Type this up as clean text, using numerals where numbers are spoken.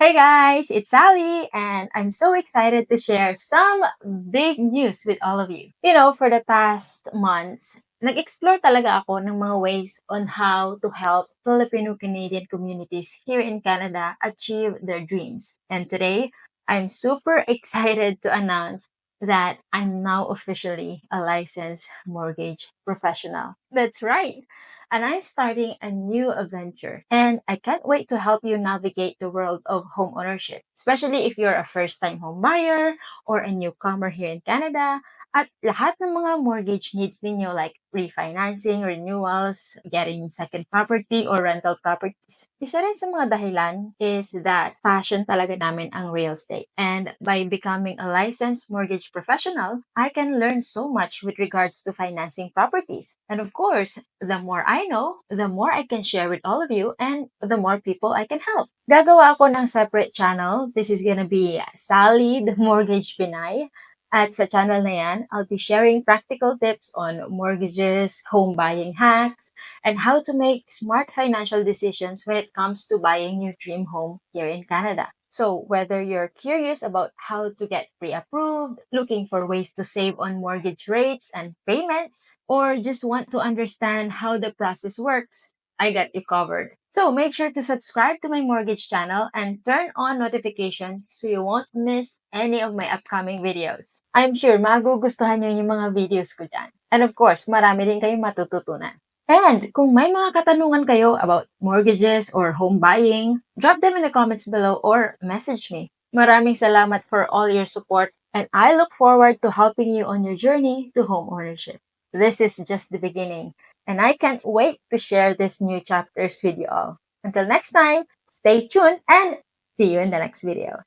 Hey guys, it's Sally, and I'm so excited to share some big news with all of you. For the past months, nag-explore talaga ako ng mga ways on how to help Filipino-Canadian communities here in Canada achieve their dreams. And today, I'm super excited to announce that I'm now officially a licensed mortgage professional. That's right. And I'm starting a new adventure. And I can't wait to help you navigate the world of home ownership, especially if you're a first-time home buyer or a newcomer here in Canada. At lahat ng mga mortgage needs ninyo like refinancing, renewals, getting second property or rental properties. Isa rin sa mga dahilan is that passion talaga namin ang real estate. And by becoming a licensed mortgage professional, I can learn so much with regards to financing properties. And of course, the more I know, the more I can share with all of you and the more people I can help. Gagawa ako ng separate channel. This is gonna be Sally, the Mortgage Pinay. At sa channel na yan, I'll be sharing practical tips on mortgages, home buying hacks, and how to make smart financial decisions when it comes to buying your dream home here in Canada. So, whether you're curious about how to get pre-approved, looking for ways to save on mortgage rates and payments, or just want to understand how the process works, I got you covered. So, make sure to subscribe to my mortgage channel and turn on notifications so you won't miss any of my upcoming videos. I'm sure magugustuhan nyo yung mga videos ko dyan. And of course, marami din kayong matututunan. And kung may mga katanungan kayo about mortgages or home buying, drop them in the comments below or message me. Maraming salamat for all your support, and I look forward to helping you on your journey to home ownership. This is just the beginning, and I can't wait to share these new chapters with you all. Until next time, stay tuned and see you in the next video.